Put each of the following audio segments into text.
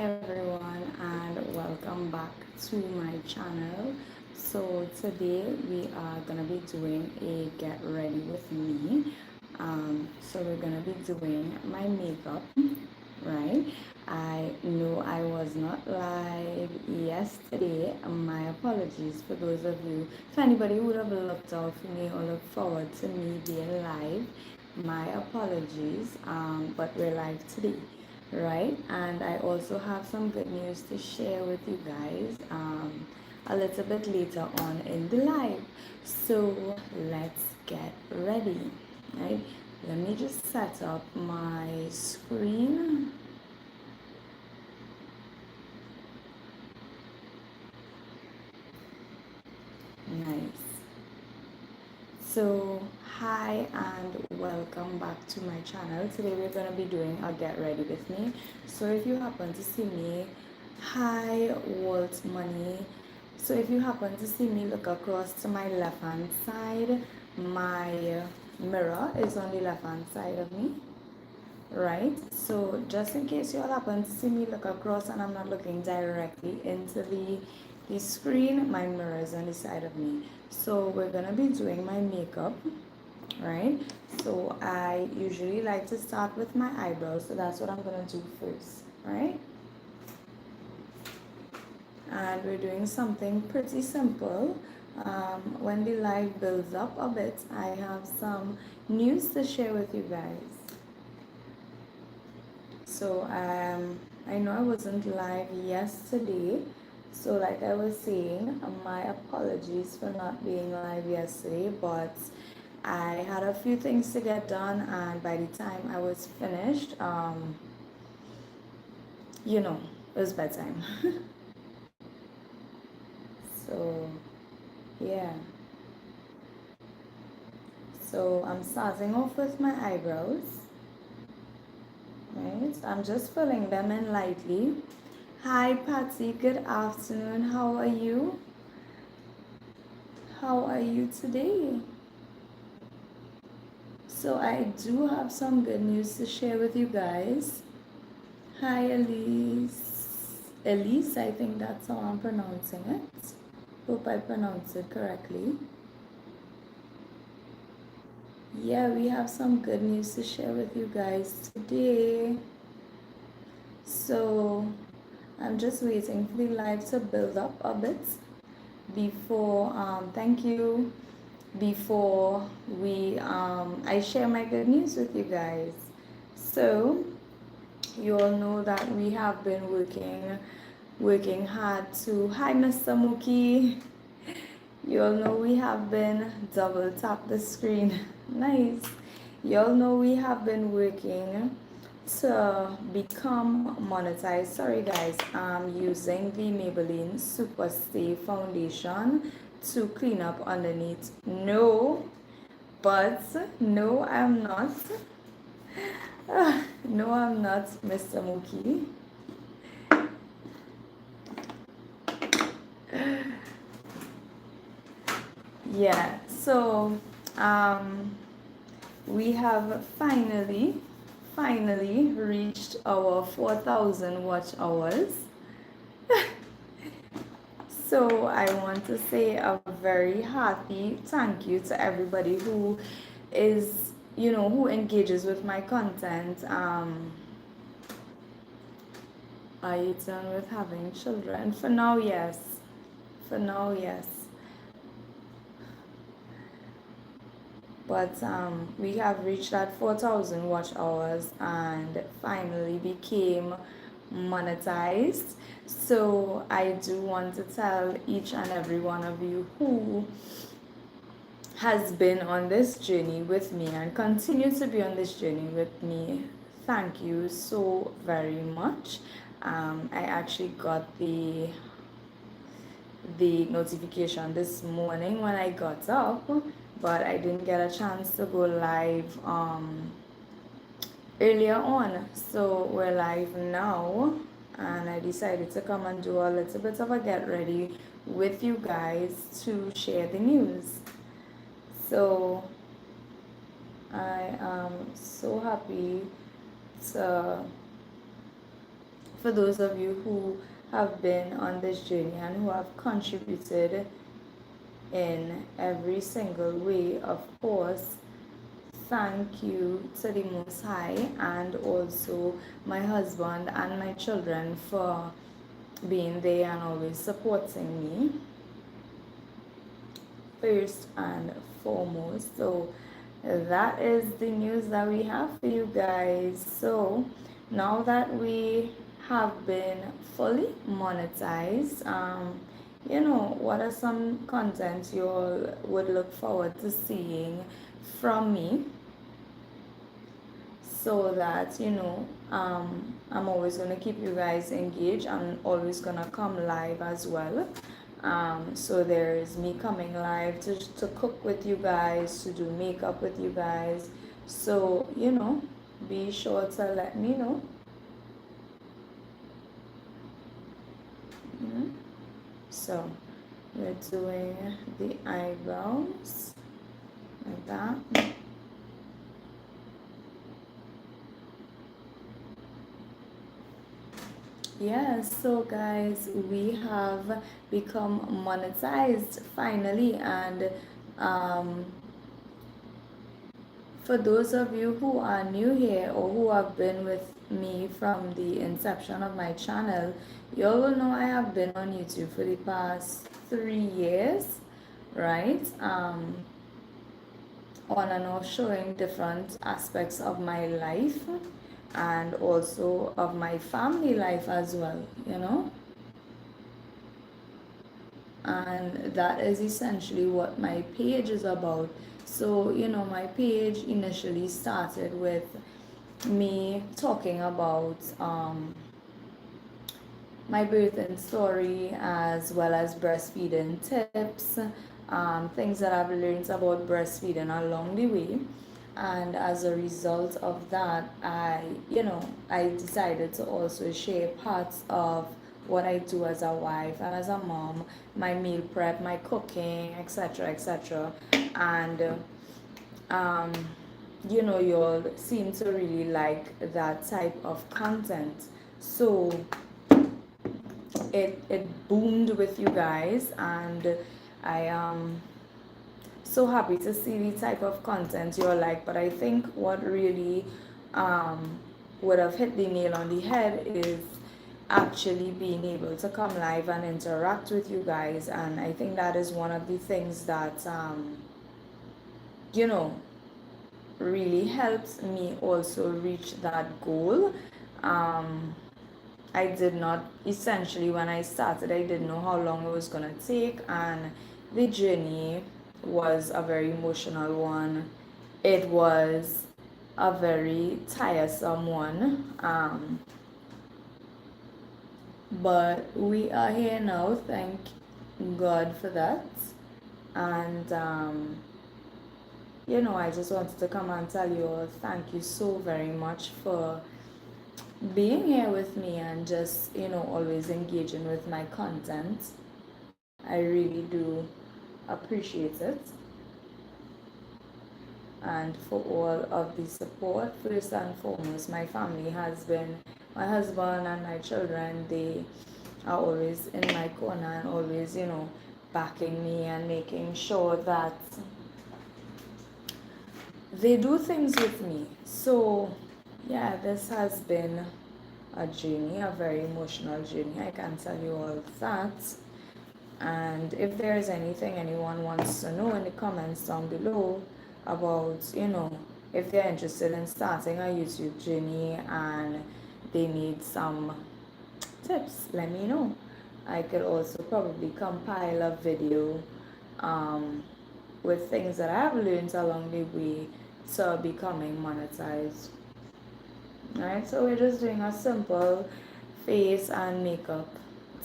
everyone, and welcome back to my channel. So today we are gonna be doing a get ready with me. So we're gonna be doing my makeup, right? I know I was not live yesterday. My apologies for those of you. If anybody would have looked out for me or looked forward to me being live, my apologies. But we're live today, right? And I also have some good news to share with you guys a little bit later on in the live. So let's get ready, right? Let me just set up my screen. Nice. So hi and welcome back to my channel. Today we're going to be doing a get ready with me. So if you happen to see me, hi Walt Money. So if you happen to see me, look across to my left hand side. My mirror is on the left hand side of me, right? So just in case you all happen to see me look across and I'm not looking directly into the screen, my mirror is on the side of me. So we're gonna be doing my makeup, right? So I usually like to start with my eyebrows, so that's what I'm gonna do first, right? And we're doing something pretty simple. When the live builds up a bit, I have some news to share with you guys. So I know I wasn't live yesterday. So like I was saying, my apologies for not being live yesterday, but I had a few things to get done, and by the time I was finished, it was bedtime. So yeah. So I'm starting off with my eyebrows. Right? I'm just filling them in lightly. Hi Patsy, good afternoon. How are you? How are you today? So I do have some good news to share with you guys. Hi Elise. Elise, I think that's how I'm pronouncing it. Hope I pronounced it correctly. Yeah, we have some good news to share with you guys today. So I'm just waiting for the live to build up a bit before thank you, before we I share my good news with you guys. So you all know that we have been working hard to, hi Mr. Mookie, you all know we have been, double tap the screen, nice, you all know we have been working to become monetized. Sorry guys, I'm using the Maybelline Super Stay foundation to clean up underneath. No, I'm not. No, I'm not, Mr. Mookie. Yeah, so we have finally reached our 4,000 watch hours. So I want to say a very hearty thank you to everybody who is, who engages with my content. Are you done with having children? For now, yes. For now, yes. But we have reached that 4,000 watch hours and finally became monetized. So I do want to tell each and every one of you who has been on this journey with me and continue to be on this journey with me, thank you so very much. I actually got the notification this morning when I got up, but I didn't get a chance to go live earlier on. So we're live now, and I decided to come and do a little bit of a get ready with you guys to share the news. So I am so happy to for those of you who have been on this journey and who have contributed in every single way, of course, thank you to the Most High, and also my husband and my children for being there and always supporting me first and foremost. So that is the news that we have for you guys. So now that we have been fully monetized, what are some content you all would look forward to seeing from me, so that I'm always going to keep you guys engaged. I'm always going to come live as well. So there's me coming live to cook with you guys, to do makeup with you guys. So be sure to let me know. So we're doing the eyebrows like that. Yes, so guys, we have become monetized finally, and for those of you who are new here or who have been with me from the inception of my channel, you all will know I have been on YouTube for the past 3 years, right? On and off, showing different aspects of my life and also of my family life as well, and that is essentially what my page is about. So my page initially started with me talking about my birthing story, as well as breastfeeding tips, things that I've learned about breastfeeding along the way. And as a result of that, I decided to also share parts of what I do as a wife and as a mom, my meal prep, my cooking, etc., etc. And you all seem to really like that type of content. So it boomed with you guys, and I am so happy to see the type of content you're like. But I think what really would have hit the nail on the head is actually being able to come live and interact with you guys. And I think that is one of the things that really helps me also reach that goal. I did not, essentially, when I started, I didn't know how long it was going to take, and the journey was a very emotional one. It was a very tiresome one, but we are here now, thank God for that. And I just wanted to come and tell you all thank you so very much for being here with me and just always engaging with my content. I really do appreciate it, and for all of the support. First and foremost, my family has been, my husband and my children, they are always in my corner and always backing me and making sure that they do things with me. So yeah, this has been a journey, a very emotional journey, I can tell you all that. And if there is anything anyone wants to know in the comments down below about if they're interested in starting a YouTube journey and they need some tips, let me know. I could also probably compile a video with things that I've learned along the way to becoming monetized. Alright, so we're just doing a simple face and makeup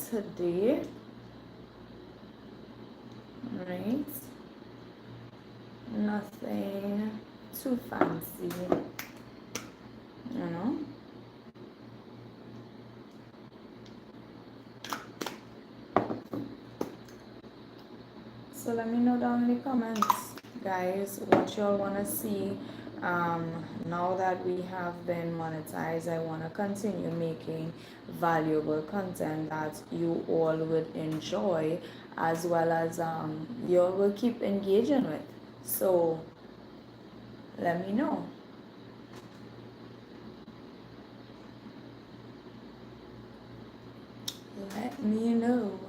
today. Alright, nothing too fancy, So let me know down in the comments, guys, what y'all want to see Now that we have been monetized, I want to continue making valuable content that you all would enjoy, as well as you all will keep engaging with. So let me know. Let me know.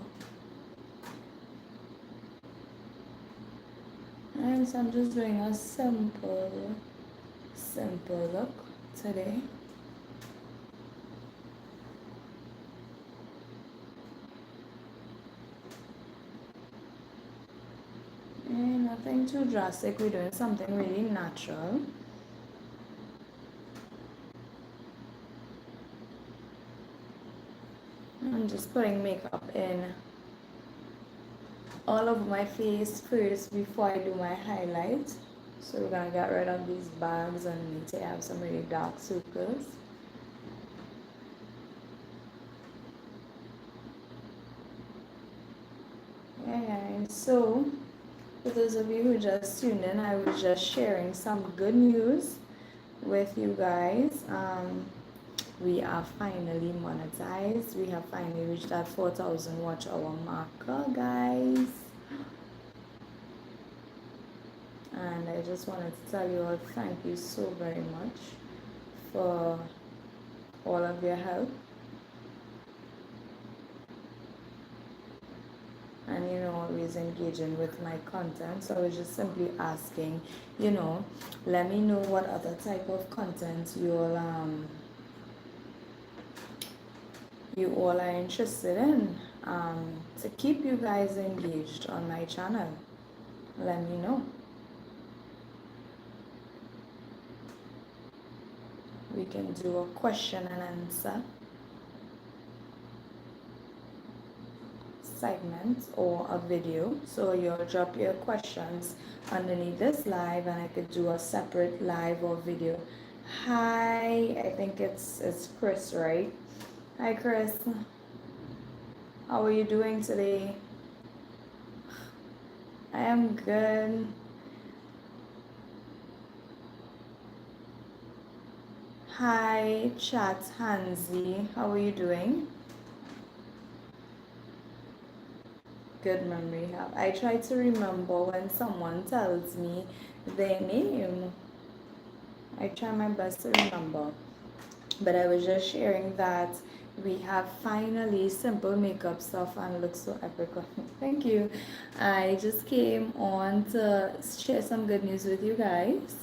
And so I'm just doing a simple look today. And nothing too drastic. We're doing something really natural. I'm just putting makeup in all of my face first before I do my highlights. So we're gonna get rid of these bags and need to have some really dark circles. Yeah, guys. So for those of you who just tuned in, I was just sharing some good news with you guys. We are finally monetized. We have finally reached that 4,000 watch hour marker, guys. And I just wanted to tell you all thank you so very much for all of your help. And always engaging with my content. So I was just simply asking, let me know what other type of content you all are interested in, to keep you guys engaged on my channel. Let me know. We can do a question and answer segment or a video. So you'll drop your questions underneath this live and I could do a separate live or video. Hi, I think it's Chris, right? Hi Chris. How are you doing today? I am good. Hi Chat Hansi. How are you doing? Good memory have. I try to remember when someone tells me their name. I try my best to remember. But I was just sharing that we have finally simple makeup stuff and looks so epic. Thank you. I just came on to share some good news with you guys.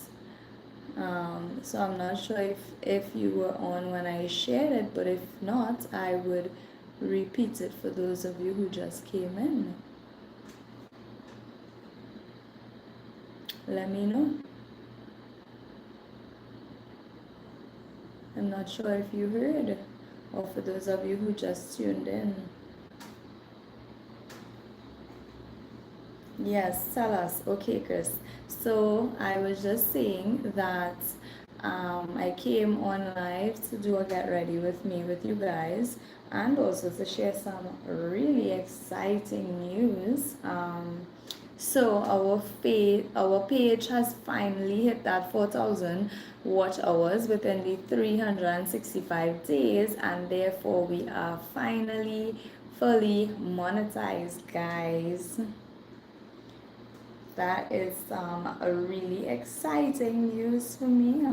So I'm not sure if you were on when I shared it, but if not, I would repeat it for those of you who just came in. Let me know. I'm not sure if you heard, or for those of you who just tuned in. Yes, tell us. Okay, Chris. So I was just saying that I came on live to do a get ready with me with you guys, and also to share some really exciting news. So our page has finally hit that 4,000 watch hours within the 365 days, and therefore we are finally fully monetized, guys. That is a really exciting news for me.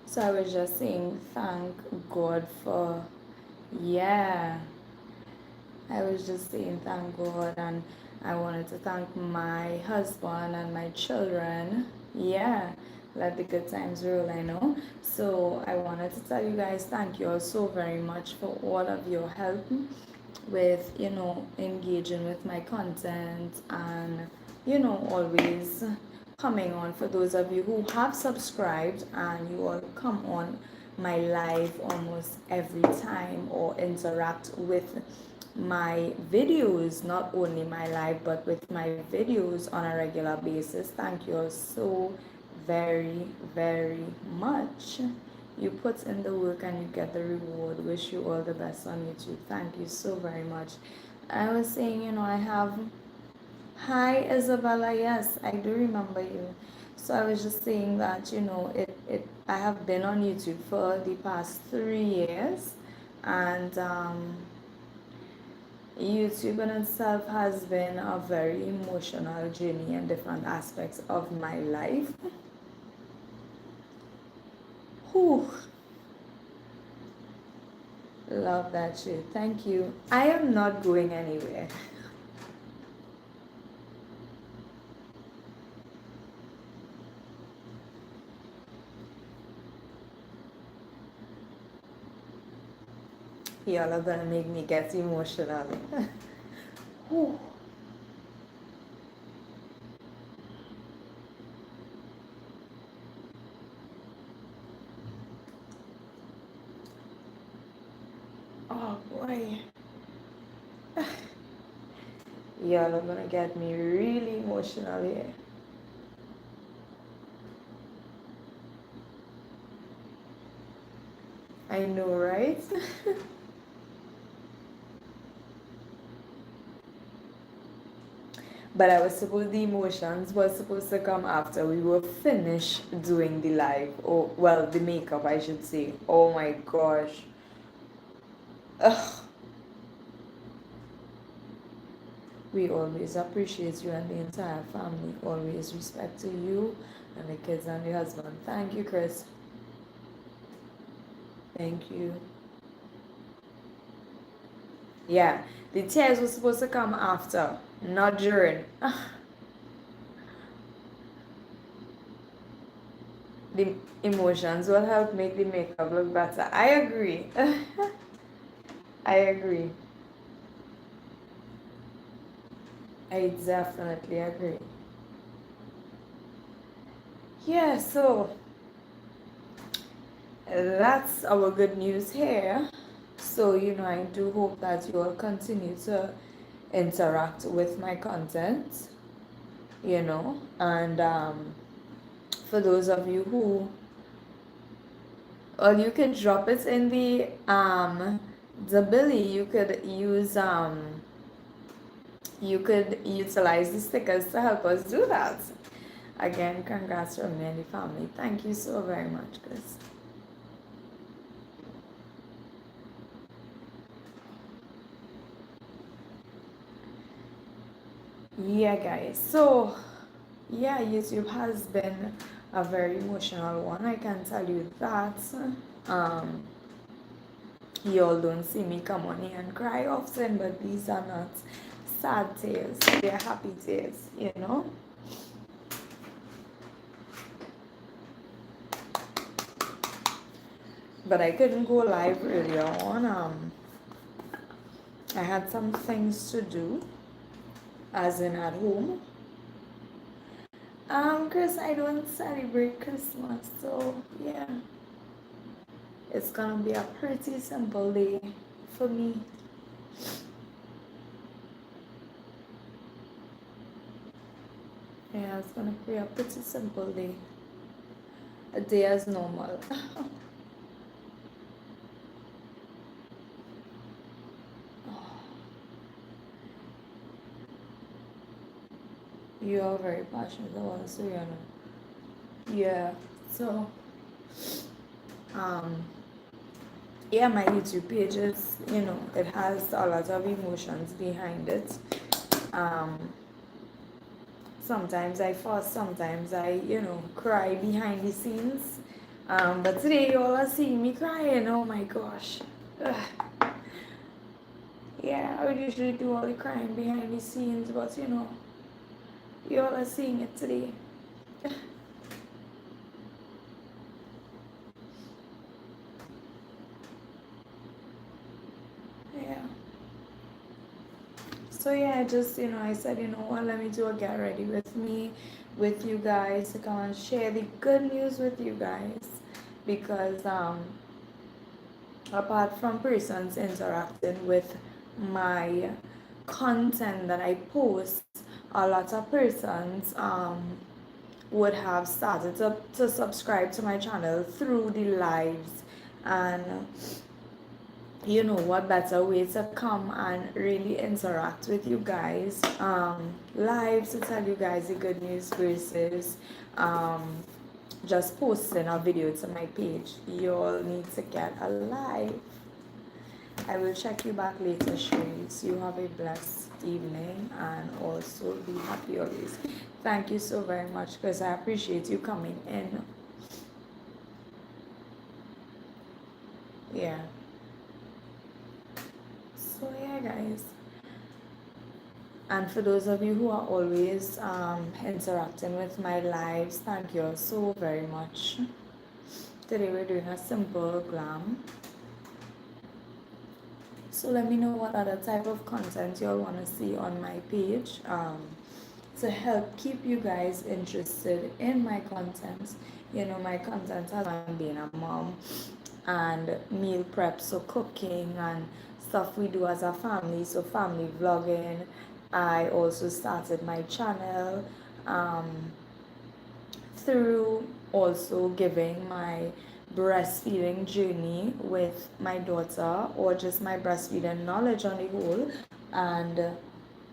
So I was just saying thank God for, yeah, I was just saying thank God, and I wanted to thank my husband and my children. Yeah, let the good times roll, I know. So I wanted to tell you guys thank you all so very much for all of your help with engaging with my content, and always coming on. For those of you who have subscribed and you all come on my live almost every time or interact with my videos, not only my live but with my videos on a regular basis, thank you all so very very much. You put in the work and you get the reward. Wish you all the best on YouTube. Thank you so very much. I was saying, I have, hi Isabella, yes, I do remember you. So I was just saying that, you know, I have been on YouTube for the past 3 years, and YouTube in itself has been a very emotional journey in different aspects of my life. Whew. Love that shit. Thank you. I am not going anywhere. Y'all are gonna make me get emotional. Whew. Oh boy. Y'all are gonna get me really emotional here. I know, right? But the emotions was supposed to come after we were finished doing the live, or well, the makeup, I should say. Oh my gosh. Ugh. We always appreciate you and the entire family. Always respect to you and the kids and the husband. Thank you, Chris. Thank you. Yeah, the tears were supposed to come after, not during. The emotions will help make the makeup look better. I agree. I agree. I definitely agree. Yeah, so that's our good news here. So, you know, I do hope that you will continue to interact with my content, you know, and for those of you who, well, you can drop it in the Billy. You could utilize the stickers to help us do that. Again, congrats from me and the family. Thank you so very much, Chris. Yeah, guys. So, yeah, YouTube has been a very emotional one. I can tell you that. Um, y'all don't see me come on here and cry often, but these are not sad tears. They're happy tears, you know. But I couldn't go live earlier on. I had some things to do, as in at home. Chris, I don't celebrate Christmas, so yeah, it's gonna be a pretty simple day for me. Yeah, it's gonna be a pretty simple day. A day as normal. You are very passionate about Suriana. Yeah, so um yeah, my YouTube page is, you know, it has a lot of emotions behind it. Um Sometimes I fuss, sometimes I, you know, cry behind the scenes. But today you all are seeing me crying. Oh my gosh. Ugh. Yeah, I would usually do all the crying behind the scenes, but you know, you all are seeing it today. Yeah. So yeah, I just, you know, I said, you know what, let me do a get ready with me, with you guys, to come and share the good news with you guys. Because apart from persons interacting with my content that I post, a lot of persons would have started to subscribe to my channel through the lives, and you know what better way to come and really interact with you guys live, to tell you guys the good news versus just posting a video to my page. You all need to get a live. I will check you back later, Shreys. You have a blessed evening and also be happy always. Thank you so very much, because I appreciate you coming in. Yeah. So yeah, guys. And for those of you who are always interacting with my lives, thank you all so very much. Today we're doing a simple glam. So let me know what other type of content you all want to see on my page to help keep you guys interested in my content. You know, my content has been being a mom and meal prep, so cooking and stuff we do as a family, so family vlogging. I also started my channel through also giving my breastfeeding journey with my daughter, or just my breastfeeding knowledge on the whole, and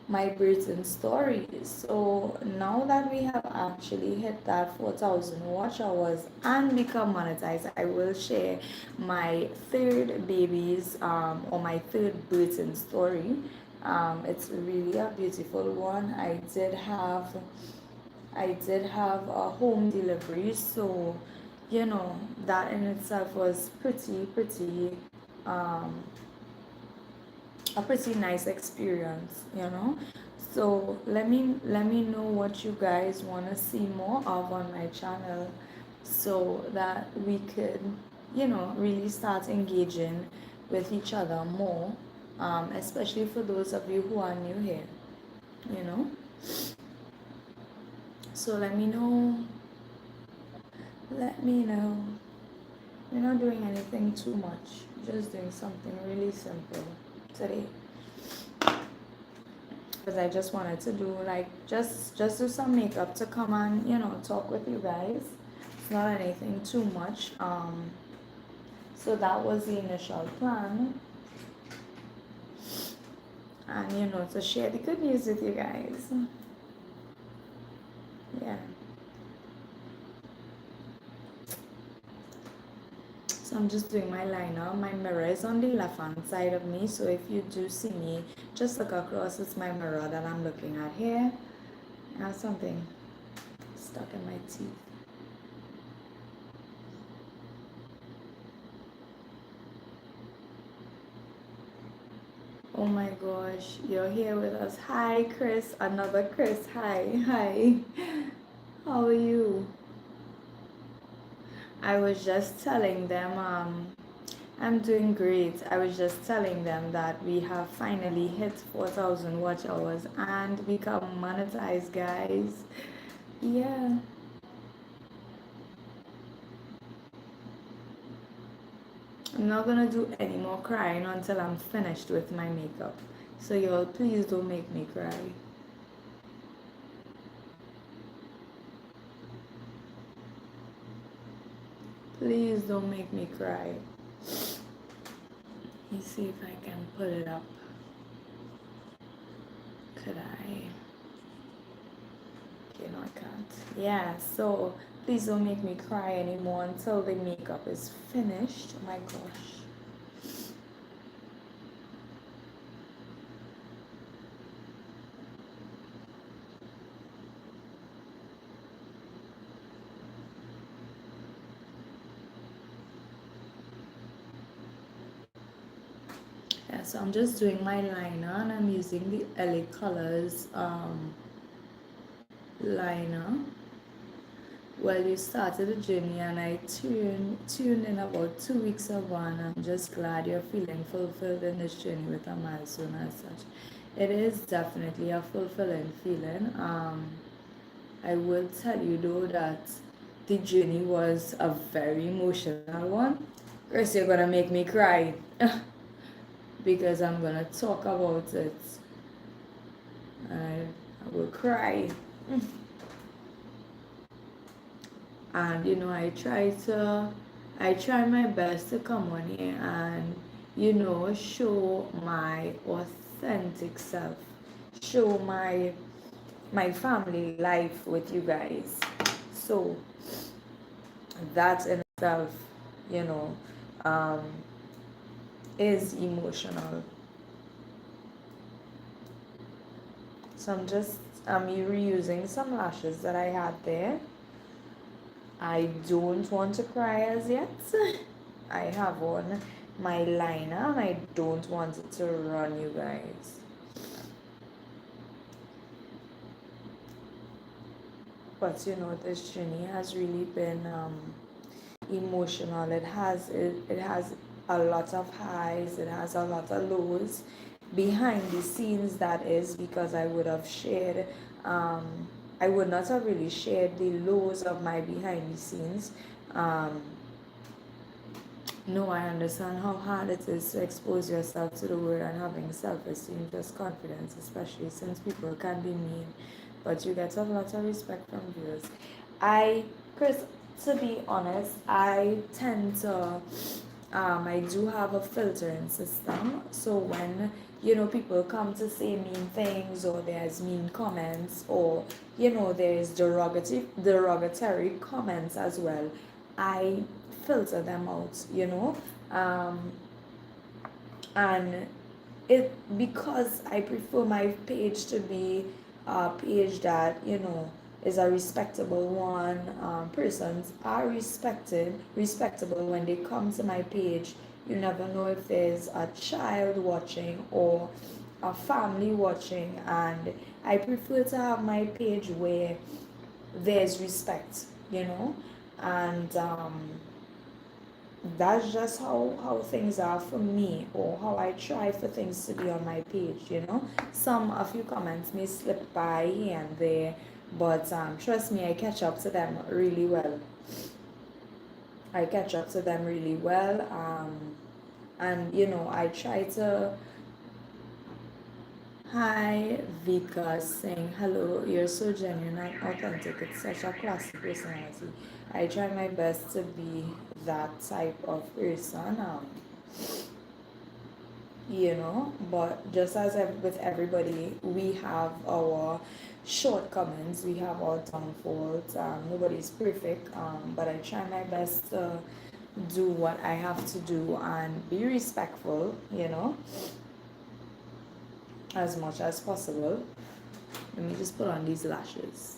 my birthing story. So now that we have actually hit that 4,000 watch hours and become monetized, I will share my third baby's or my third birthing story. It's really a beautiful one. I did have a home delivery, so you know that in itself was um, a pretty nice experience, you know. So let me know what you guys want to see more of on my channel, so that we could, you know, really start engaging with each other more, especially for those of you who are new here, you know. So let me know. We're not doing anything too much, just doing something really simple today. Because I just wanted to do like just do some makeup to come and, you know, talk with you guys. It's not anything too much. So that was the initial plan. And you know, to share the good news with you guys. Yeah. So I'm just doing my liner. My mirror is on the left hand side of me, so if you do see me, just look across. It's my mirror that I'm looking at here. I have something stuck in my teeth. Oh my gosh, you're here with us. Hi Chris, another Chris. Hi. How are you? I was just telling them I'm doing great. I was just telling them that we have finally hit 4,000 watch hours and become monetized, guys. Yeah. I'm not gonna do any more crying until I'm finished with my makeup. So y'all, please don't make me cry. Please don't make me cry. Let me see if I can put it up. Could I? Okay, no, I can't. Yeah, so please don't make me cry anymore until the makeup is finished. Oh my gosh. Yeah, so I'm just doing my liner and I'm using the LA Colors liner. Well, you started the journey and I tuned in about 2 weeks ago, and I'm just glad you're feeling fulfilled in this journey with a milestone as such. It is definitely a fulfilling feeling. I will tell you though that the journey was a very emotional one. Chris, you're gonna make me cry because I'm gonna talk about it. I will cry. And you know, I try my best to come on here and you know, show my authentic self, show my family life with you guys. So that in itself, you know, um, is emotional. So I'm reusing some lashes that I had there. I don't want to cry as yet. I have on my liner and I don't want it to run, you guys. But you know, this journey has really been emotional. It has a lot of highs, it has a lot of lows. Behind the scenes, that is, because I would have shared I would not have really shared the lows of my behind the scenes. um, no, I understand how hard it is to expose yourself to the world and having self-esteem, just confidence, especially since people can be mean, but you get a lot of respect from viewers. Chris, to be honest, I tend to, I do have a filtering system. So when, you know, people come to say mean things, or there's mean comments, or, you know, there's derogatory comments as well, I filter them out, you know. And it, because I prefer my page to be a page that, you know, is a respectable one. Persons are respectable when they come to my page. You never know if there's a child watching or a family watching, and I prefer to have my page where there's respect, you know. And that's just how things are for me, or how I try for things to be on my page, you know. A few comments may slip by here and there, but trust me, I catch up to them really well. And you know, I try to. Hi, Vika saying hello. You're so genuine and authentic. It's such a classy personality. I try my best to be that type of person. You know, but just as with everybody, we have our shortcomings, we have our downfalls. Nobody's perfect, but I try my best to do what I have to do and be respectful, you know, as much as possible. Let me just put on these lashes.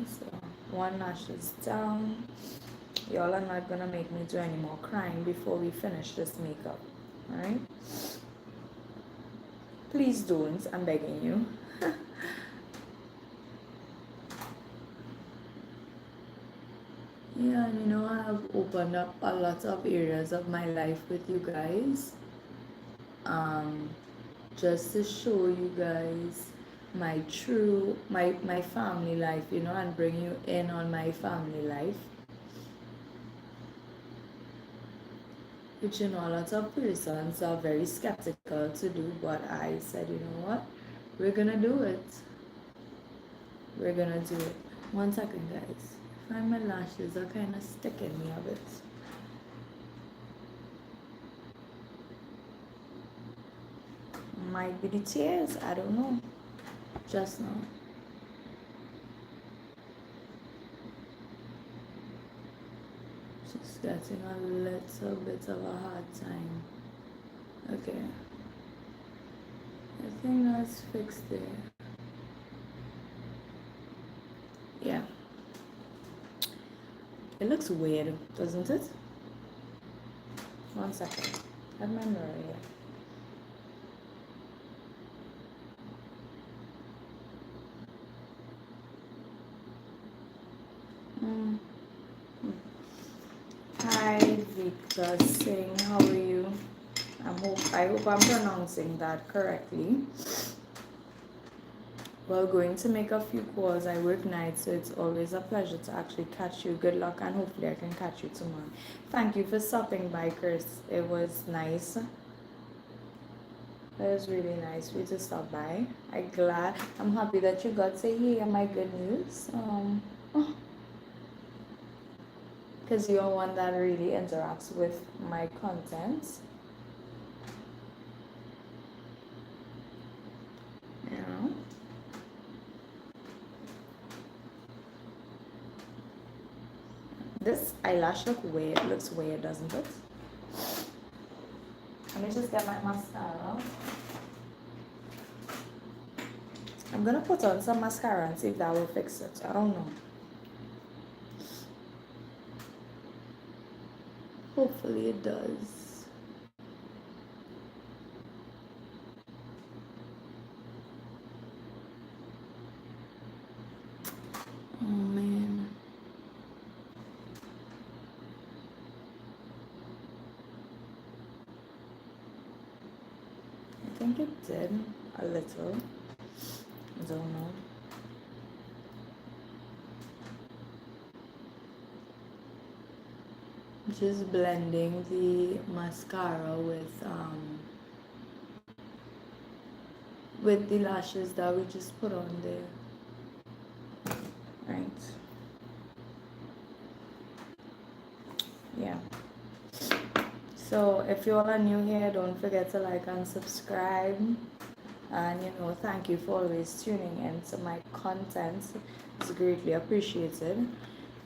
So one lash is down. Y'all are not gonna make me do any more crying before we finish this makeup. Alright? Please don't, I'm begging you. Yeah, you know, I have opened up a lot of areas of my life with you guys. Just to show you guys my family life, you know, and bring you in on my family life. Which, you know, a lot of persons are very skeptical to do, but I said, you know what? We're gonna do it. We're gonna do it. 1 second, guys. Find my lashes are kind of sticking me a bit. Might be the tears, I don't know. Just now. She's getting a little bit of a hard time. Okay. I think that's fixed there. Yeah. It looks weird, doesn't it? 1 second. I have my mirror here. Hi, Victor Singh. How are you? I hope I'm pronouncing that correctly. Well, going to make a few calls. I work nights, so it's always a pleasure to actually catch you. Good luck, and hopefully I can catch you tomorrow. Thank you for stopping by, Chris. It was nice. That was really nice for you to stop by. I'm happy that you got to hear my good news. Because you're one that really interacts with my content. You know? This eyelash looks weird, doesn't it? Let me just get my mascara. I'm gonna put on some mascara and see if that will fix it. I don't know. Hopefully it does. Oh man. I think it did a little. I don't know. Just blending the mascara with the lashes that we just put on there. Right. Yeah. So if you all are new here, don't forget to like and subscribe. And thank you for always tuning in to my content. It's greatly appreciated.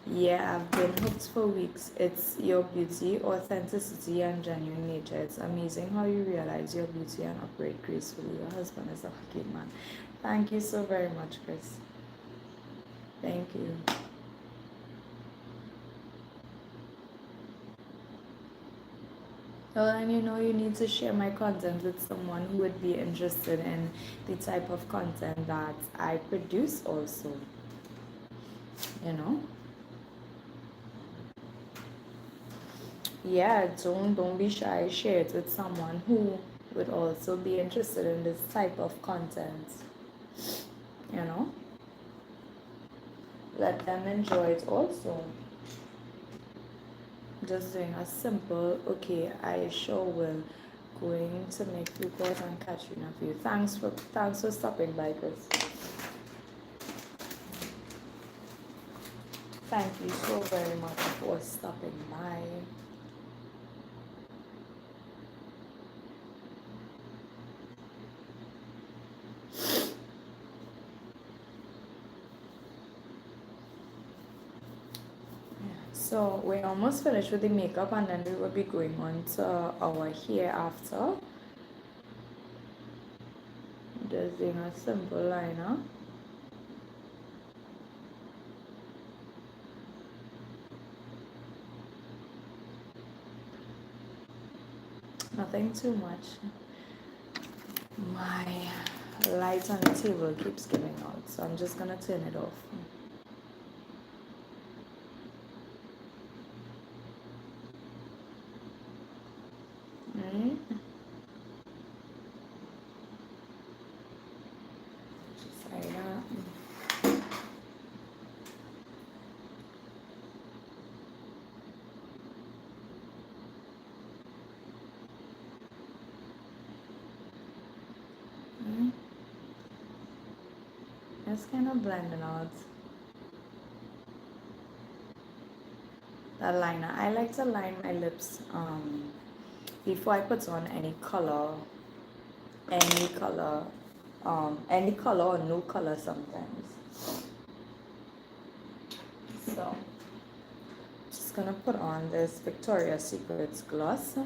Yeah, I've been hooked for weeks. It's your beauty, authenticity, and genuine nature. It's amazing how you realize your beauty and operate gracefully. Your husband is a lucky man. Thank you so very much, Chris. Thank you. Well, and you need to share my content with someone who would be interested in the type of content that I produce also. Yeah, don't be shy. Share it with someone who would also be interested in this type of content. Let them enjoy it also. Just doing a simple, okay, I sure will. Going to make few calls and catch you in a few. Thanks for stopping by, Chris. Thank you so very much for stopping by. So we're almost finished with the makeup, and then we will be going on to our hair after. Just doing a simple liner. Nothing too much. My light on the table keeps giving out, so I'm just gonna turn it off. Just like that. It's kind of blending out that liner. I like to line my lips before I put on any color or no color sometimes. So just gonna put on this Victoria's Secret gloss.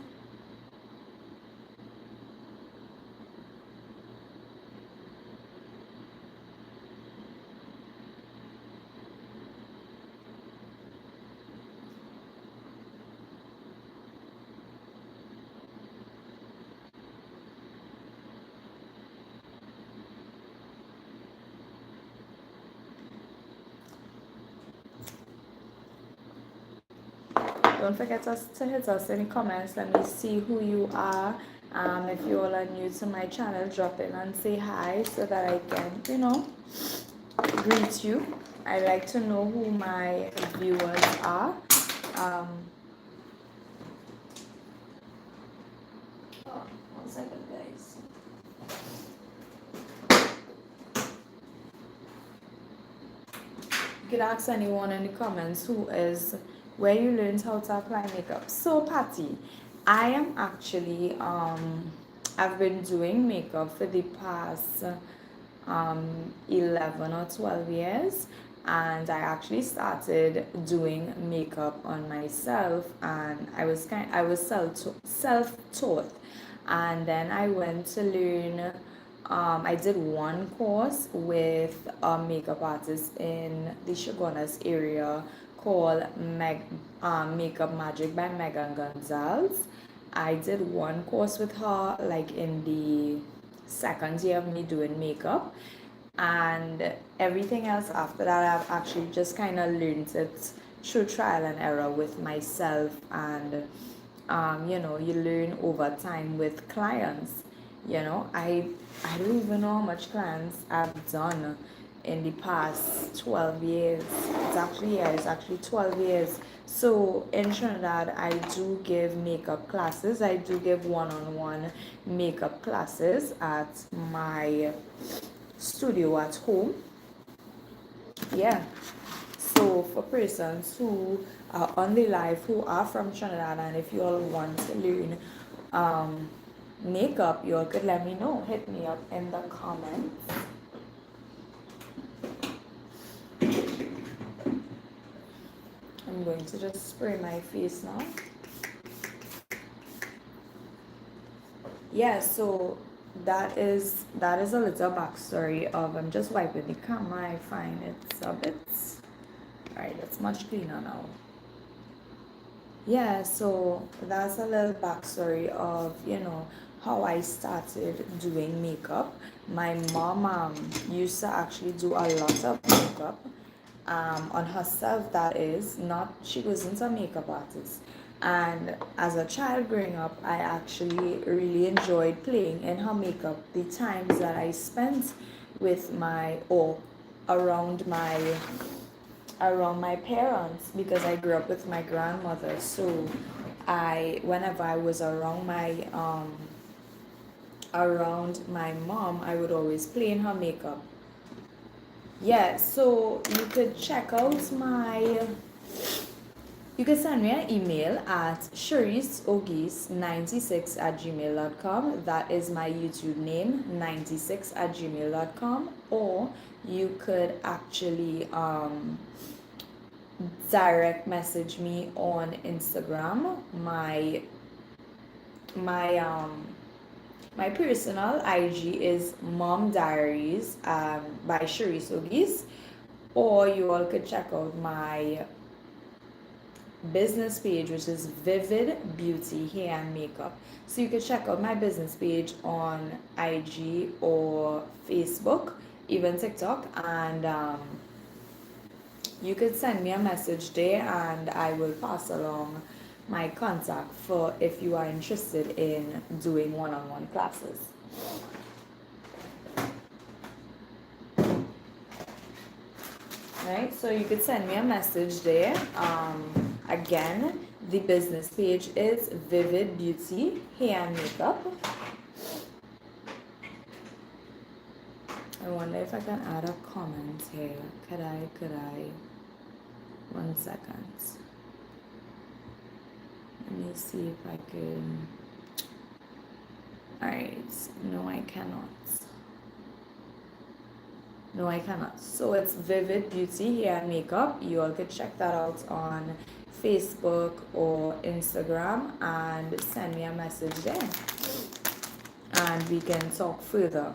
Don't forget to hit us in the comments. Let me see who you are. If you all are new to my channel, drop in and say hi so that I can, greet you. I like to know who my viewers are. One second, guys. You could ask anyone in the comments where you learned how to apply makeup. So Patty, I am actually I've been doing makeup for the past 11 or 12 years, and I actually started doing makeup on myself, and I was self-taught, and then I went to learn. I did one course with a makeup artist in the Chaguanas area called Makeup Magic by Megan Gonzalez. I did one course with her like in the second year of me doing makeup, and everything else after that I've actually just kind of learned it through trial and error with myself, and you learn over time with clients. I don't even know how much clients I've done in the past 12 years. It's actually 12 years. So in Trinidad, I do give makeup classes. I do give one-on-one makeup classes at my studio at home. Yeah. So for persons who are on the live who are from Trinidad, and if you all want to learn makeup, you all could let me know. Hit me up in the comments. I'm going to just spray my face now. Yeah, so that is a little backstory of, I'm just wiping the camera. I find it's a bit, all right, it's much cleaner now. Yeah, so that's a little backstory of how I started doing makeup. My mom used to actually do a lot of makeup on herself. That is, not she wasn't a makeup artist. And as a child growing up, I actually really enjoyed playing in her makeup. The times that I spent with my or around my parents, because I grew up with my grandmother. So whenever I was around my mom, I would always play in her makeup. Yeah, so you could send me an email at cheriseauguste96@gmail.com. That is my YouTube name, 96@gmail.com. Or you could actually direct message me on Instagram. My personal IG is momdiaries by cheriseauguste, or you all could check out my business page, which is Vivid Beauty Hair and Makeup. So you could check out my business page on IG or Facebook, even TikTok, and you could send me a message there, and I will pass along my contact for if you are interested in doing one-on-one classes. Right, so you could send me a message there. Again, the business page is Vivid Beauty Hair and Makeup. I wonder if I can add a comment here. Could I? 1 second. Let me see if I can. Alright, no, I cannot. No, I cannot. So it's Vivid Beauty Hair and Makeup. You all could check that out on Facebook or Instagram and send me a message there, and we can talk further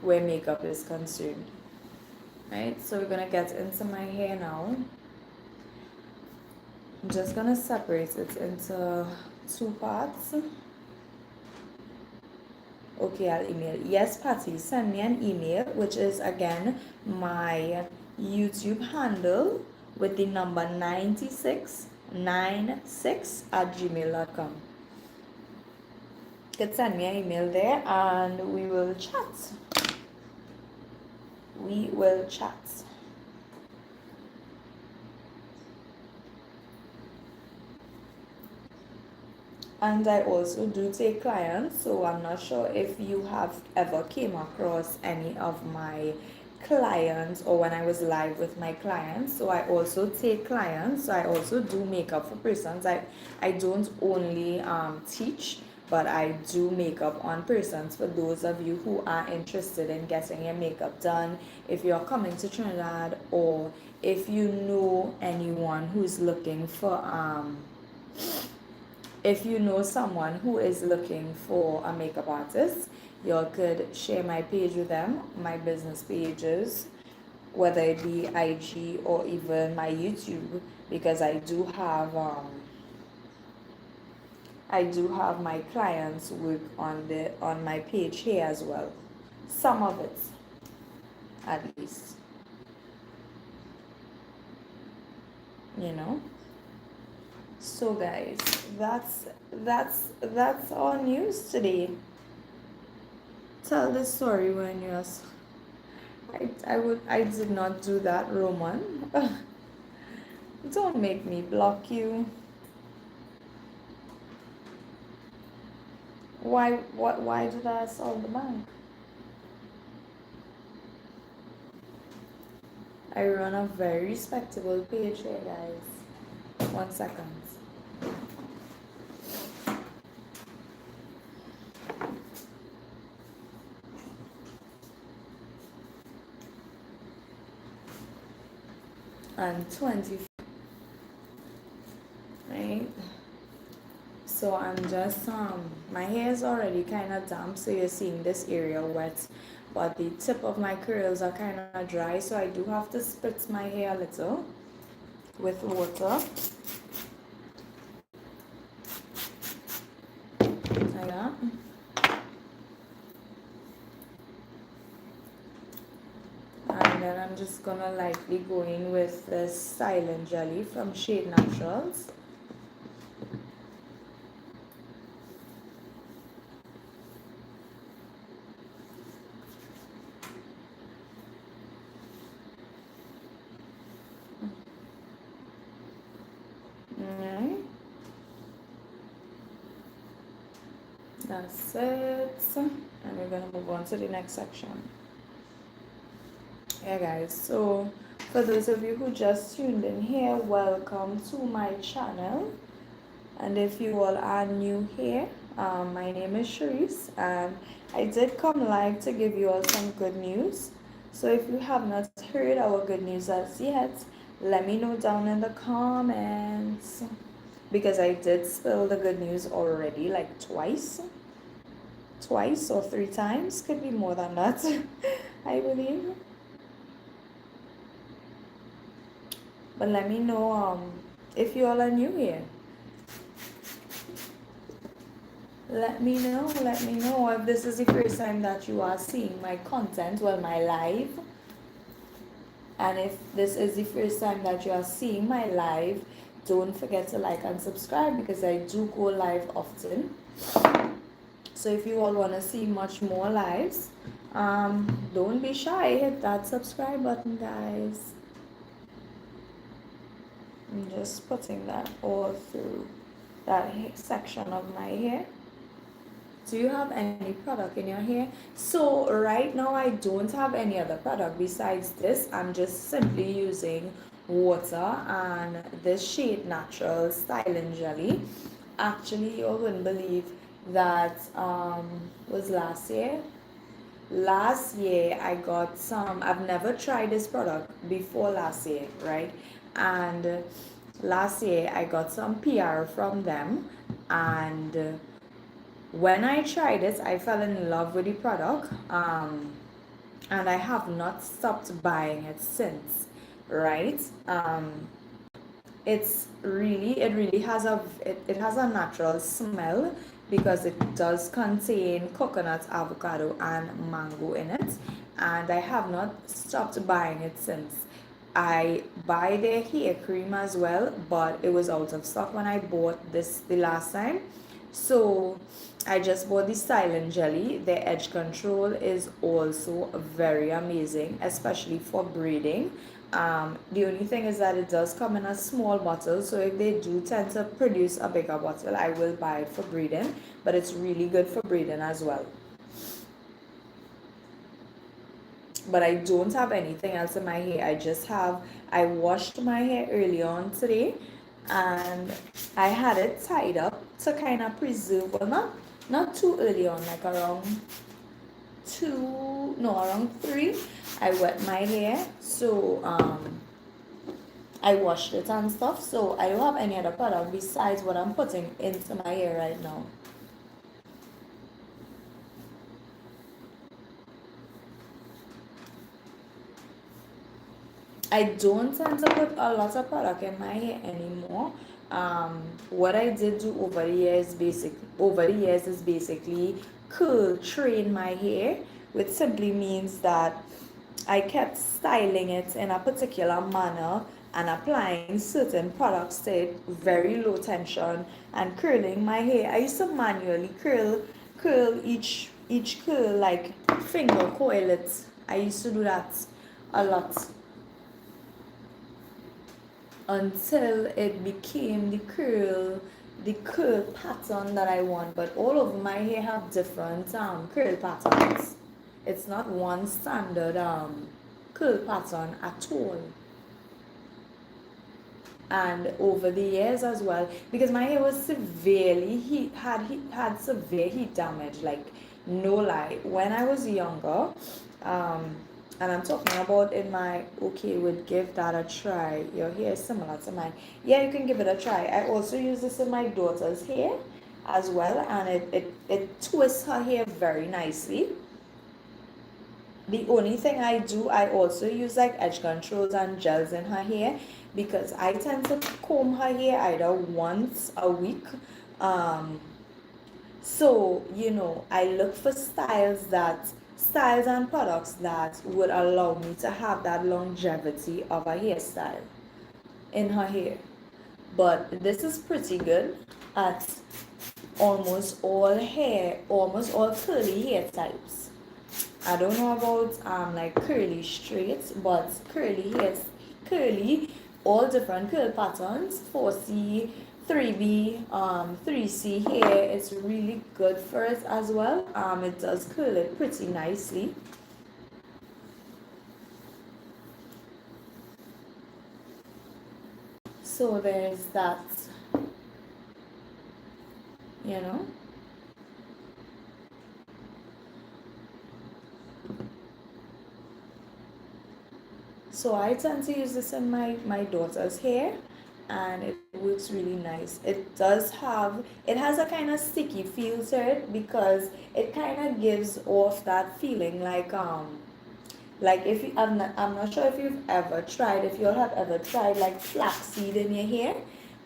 where makeup is concerned. Right, so we're gonna get into my hair now. I'm just gonna separate it into 2 parts. Okay, I'll email. Yes, Patty, send me an email, which is again my YouTube handle with the number 9696@gmail.com. You can send me an email there, and we will chat. And I also do take clients, so I'm not sure if you have ever came across any of my clients or when I was live with my clients. So I also take clients. So I also do makeup for persons. I don't only teach, but I do makeup on persons for those of you who are interested in getting your makeup done. If you're coming to Trinidad, or if you know anyone who's looking for if you know someone who is looking for a makeup artist, you could share my page with them, my business pages, whether it be IG or even my YouTube, because I do have my clients work on my page here as well. Some of it, at least. You know. So guys, that's all news today. Tell the story when you're. I did not do that, Roman. Don't make me block you. Why did I solve the bank? I run a very respectable page here, guys. 1 second. And 20, right? So I'm just my hair is already kind of damp, so you're seeing this area wet, but the tip of my curls are kind of dry, so I do have to spritz my hair a little with water like that. And then I'm just gonna lightly go in with this styling jelly from Shade Naturals. Alright, that's it, and we're gonna move on to the next section. Yeah guys, so for those of you who just tuned in here, welcome to my channel. And if you all are new here, my name is Cherise, and I did come live to give you all some good news. So if you have not heard our good news as yet, let me know down in the comments, because I did spill the good news already, like twice or 3 times, could be more than that. I believe. But let me know if you all are new here. Let me know if this is the first time that you are seeing my content, well, my live. And if this is the first time that you are seeing my live, don't forget to like and subscribe, because I do go live often. So if you all want to see much more lives, don't be shy, hit that subscribe button, guys. I'm just putting that all through that section of my hair. Do you have any product in your hair? So right now I don't have any other product besides this. I'm just simply using water and this Shade Natural styling jelly. Actually, you wouldn't believe that was last year. Last year I got some. I've never tried this product before last year, right? And last year I got some PR from them, and when I tried it, I fell in love with the product, and I have not stopped buying it since, right? It really has it has a natural smell, because it does contain coconut, avocado, and mango in it, and I have not stopped buying it since. I buy their hair cream as well, but it was out of stock when I bought this the last time. So I just bought the styling jelly. The edge control is also very amazing, especially for braiding. The only thing is that it does come in a small bottle, so if they do tend to produce a bigger bottle, I will buy it for braiding, but it's really good for braiding as well. but I don't have anything else in my hair. I washed my hair early on today, and I had it tied up to kind of preserve, well, not too early on, like around 2, no, around 3, I wet my hair. So I washed it and stuff. So I don't have any other product besides what I'm putting into my hair right now. I don't tend to put a lot of product in my hair anymore. What I did do over the years is basically curl train my hair, which simply means that I kept styling it in a particular manner and applying certain products to it, very low tension, and curling my hair. I used to manually curl each curl, like finger coil it. I used to do that a lot until it became the curl pattern that I want. But all of my hair have different curl patterns. It's not one standard curl pattern at all. And over the years as well, because my hair was severely had severe heat damage, like no lie, when I was younger. And I'm talking about in my, okay, would give that a try, your hair is similar to mine, yeah, you can give it a try. I also use this in my daughter's hair as well, and it twists her hair very nicely. The only thing I do, I also use like edge controls and gels in her hair, because I tend to comb her hair either once a week. Um, so, I look for styles and products that would allow me to have that longevity of a hairstyle in her hair. But this is pretty good at almost all curly hair types. I don't know about like curly straight, but curly, all different curl patterns, 4C, 3B, 3C hair. It's really good for it as well. It does curl it pretty nicely. So there's that, you know. So I tend to use this in my daughter's hair, and it works really nice. It has a kind of sticky feel to it, because it kind of gives off that feeling like if you, I'm not sure if you've ever tried, if you all have ever tried like flaxseed in your hair,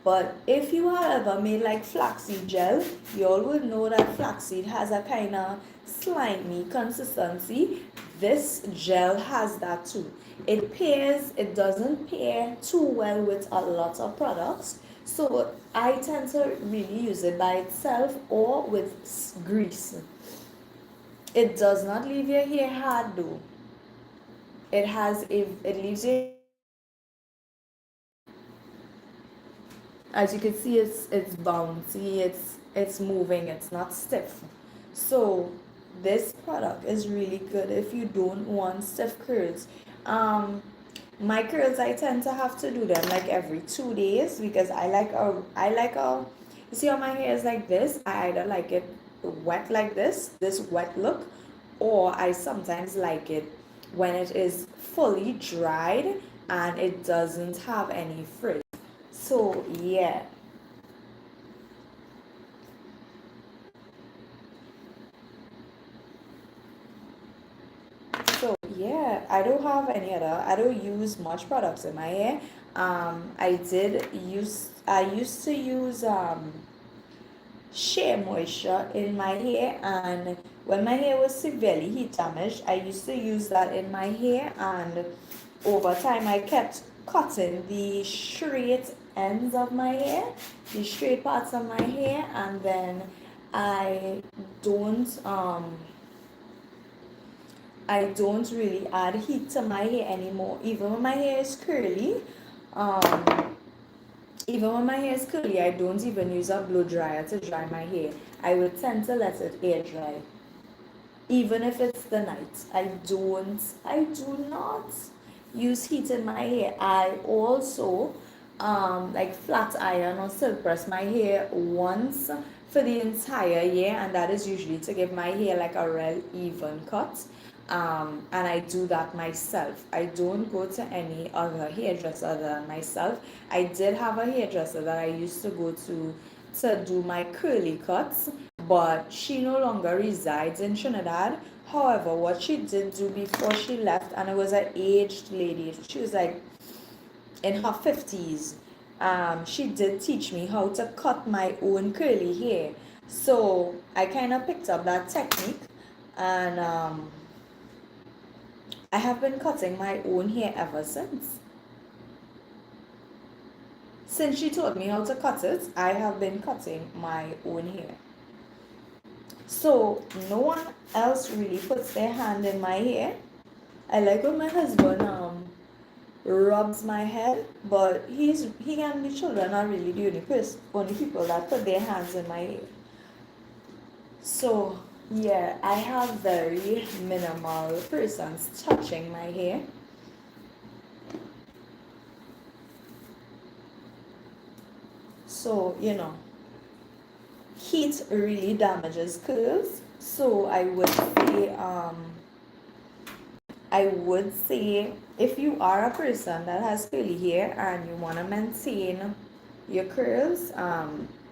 but if you have ever made like flaxseed gel, you all would know that flaxseed has a kind of slimy consistency. This gel has that too. It doesn't pair too well with a lot of products. So I tend to really use it by itself or with grease. It does not leave your hair hard though. It leaves your, as you can see, it's bouncy, it's moving, it's not stiff. So this product is really good if you don't want stiff curls. My curls, I tend to have to do them like every 2 days, because I like you see how my hair is like this. I either like it wet like this wet look, or I sometimes like it when it is fully dried and it doesn't have any frizz. So yeah. So yeah, I don't use much products in my hair. I used to use shea moisture in my hair, and when my hair was severely heat damaged, I used to use that in my hair, and over time I kept cutting the straight ends of my hair, the straight parts of my hair, and then I don't um I don't really add heat to my hair anymore. Um, even when my hair is curly, I don't even use a blow dryer to dry my hair. I would tend to let it air dry. even if it's the night. I do not use heat in my hair. I also like flat iron or silk press my hair once for the entire year, and that is usually to give my hair like a real even cut. And I do that myself. I don't go to any other hairdresser than myself. I did have a hairdresser that I used to go to do my curly cuts, but she no longer resides in Trinidad. However, what she did do before she left, and it was an aged lady, she was like in her 50s. She did teach me how to cut my own curly hair. So I kind of picked up that technique, and I have been cutting my own hair ever since. Since she taught me how to cut it, I have been cutting my own hair. So no one else really puts their hand in my hair. I like when my husband rubs my head, but he and the children are really the only people that put their hands in my hair. So yeah, I have very minimal persons touching my hair. So heat really damages curls. So I would say if you are a person that has curly hair and you want to maintain your curls,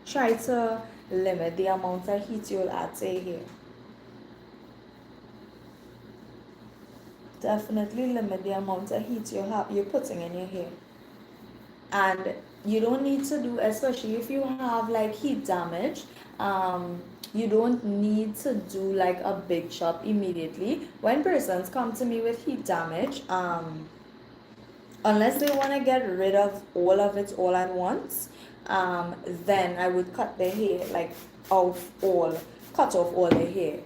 try to limit the amount of heat you'll add to your hair. Definitely limit the amount of heat you're putting in your hair. And you don't need to do, especially if you have like heat damage, you don't need to do like a big chop immediately. When persons come to me with heat damage, unless they want to get rid of all of it all at once, then I would cut their hair like cut off all the hair.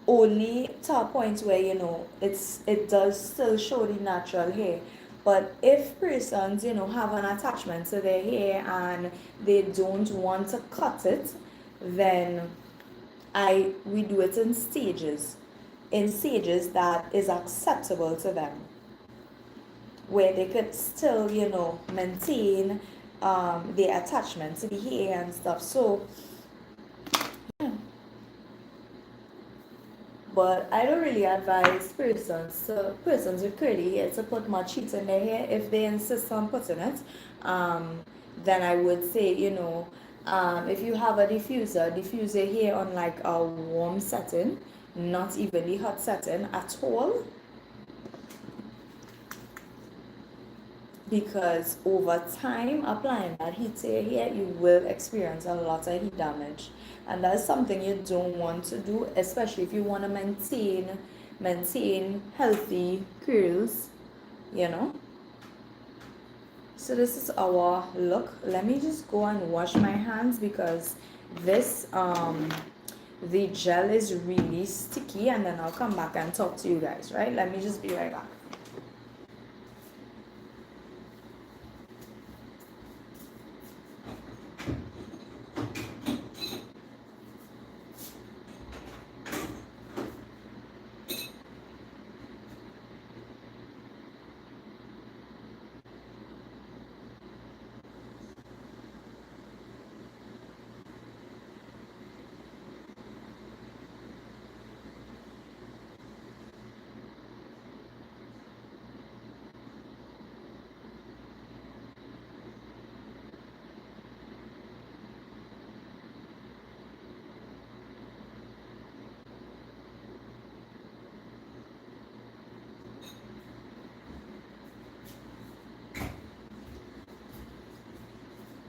Only to a point where it does still show the natural hair. But if persons have an attachment to their hair and they don't want to cut it, then we do it in stages that is acceptable to them, where they could still maintain their attachment to the hair and stuff. So yeah. But I don't really advise persons with curly hair to put much heat in their hair. If they insist on putting it, then I would say, if you have a diffuse your hair on like a warm setting, not even the hot setting at all. Because over time applying that heat to your hair, you will experience a lot of heat damage. And that's something you don't want to do, especially if you want to maintain healthy curls, So this is our look. Let me just go and wash my hands because this the gel is really sticky, and then I'll come back and talk to you guys, right? Let me just be right back.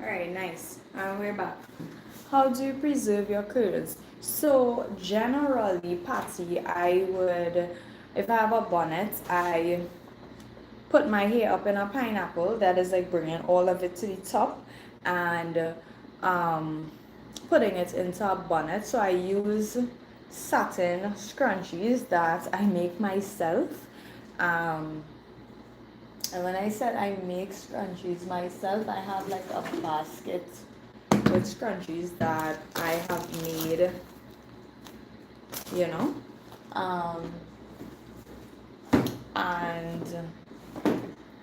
Alright, nice. And we're back. How do you preserve your curls? So generally, Patty, I would, if I have a bonnet, I put my hair up in a pineapple, that is like bringing all of it to the top, and putting it into a bonnet. So I use satin scrunchies that I make myself. And when I said I make scrunchies myself, I have like a basket with scrunchies that I have made, Um, and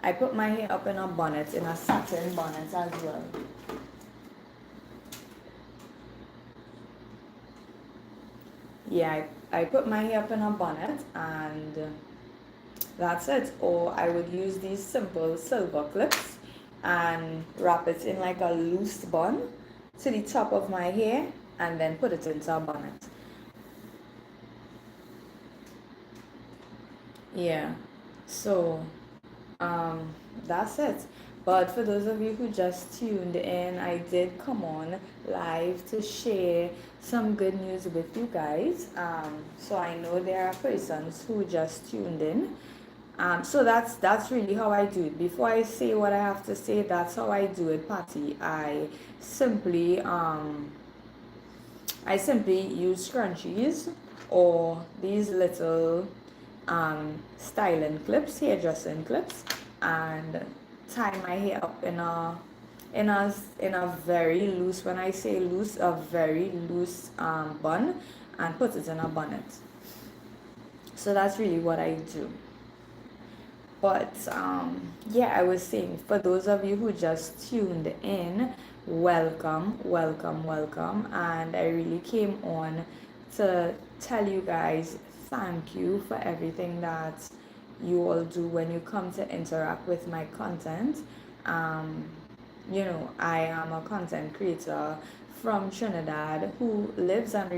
I put my hair up in a bonnet, in a satin bonnet as well. Yeah, I put my hair up in a bonnet, and that's it. Or I would use these simple silver clips and wrap it in like a loose bun to the top of my hair and then put it into a bonnet. Yeah, so um, that's it. But for those of you who just tuned in, I did come on live to share some good news with you guys. So I know there are persons who just tuned in. So that's really how I do it. Before I say what I have to say, that's how I do it, Patty. Simply I simply use scrunchies or these little styling clips, hairdressing clips, and tie my hair up in a very loose. When I say loose, a very loose bun, and put it in a bonnet. So that's really what I do. But yeah, I was saying, for those of you who just tuned in, welcome, welcome, welcome. And I really came on to tell you guys thank you for everything that you all do when you come to interact with my content. Um, I am a content creator from Trinidad who lives and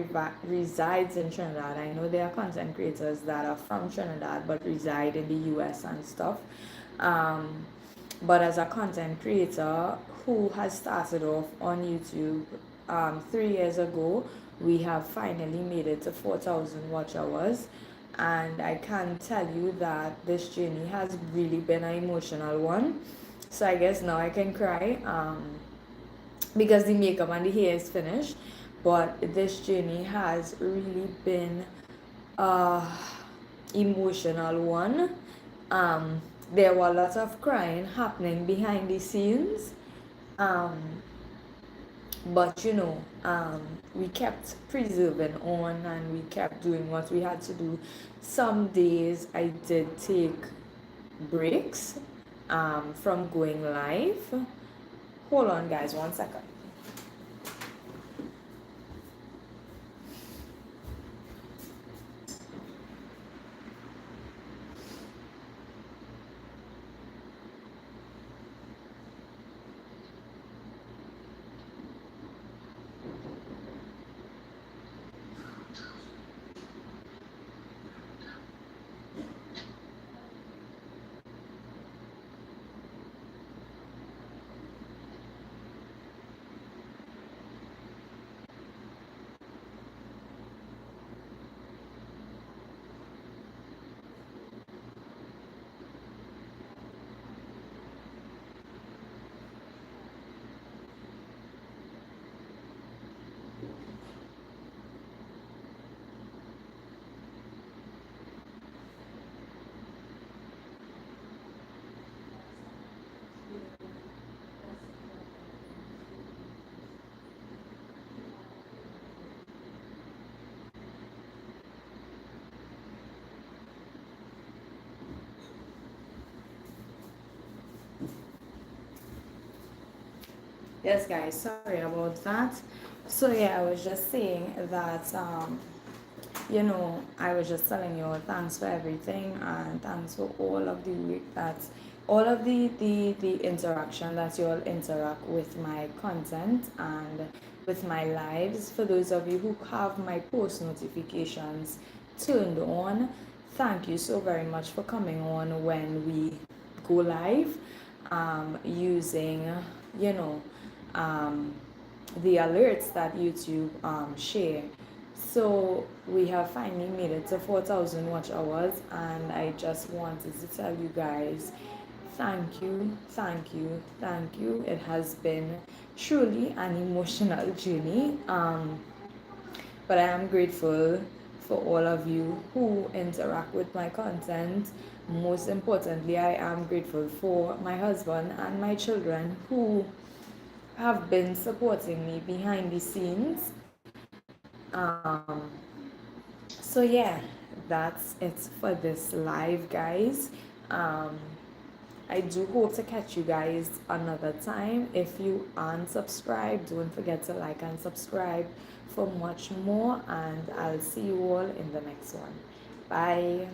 resides in Trinidad. I know there are content creators that are from Trinidad but reside in the US and stuff. Um, but as a content creator who has started off on YouTube 3 years ago, we have finally made it to 4,000 watch hours. And I can tell you that this journey has really been an emotional one. So I guess now I can cry because the makeup and the hair is finished. But this journey has really been a emotional one. There were lots of crying happening behind the scenes. Um, but we kept preserving on and we kept doing what we had to do. Some days I did take breaks from going live. Hold on, guys, 1 second. Yes, guys, sorry about that. So yeah, I was just saying that I was just telling you thanks for everything and thanks for all of the all of the interaction that you all interact with my content and with my lives. For those of you who have my post notifications turned on, thank you so very much for coming on when we go live, using you know um, the alerts that YouTube share. So we have finally made it to 4,000 watch hours, and I just wanted to tell you guys thank you, thank you, thank you. It has been truly an emotional journey, but I am grateful for all of you who interact with my content. Most importantly, I am grateful for my husband and my children who have been supporting me behind the scenes. So yeah, that's it for this live, guys. I do hope to catch you guys another time. If you aren't subscribed, don't forget to like and subscribe for much more, and I'll see you all in the next one. Bye.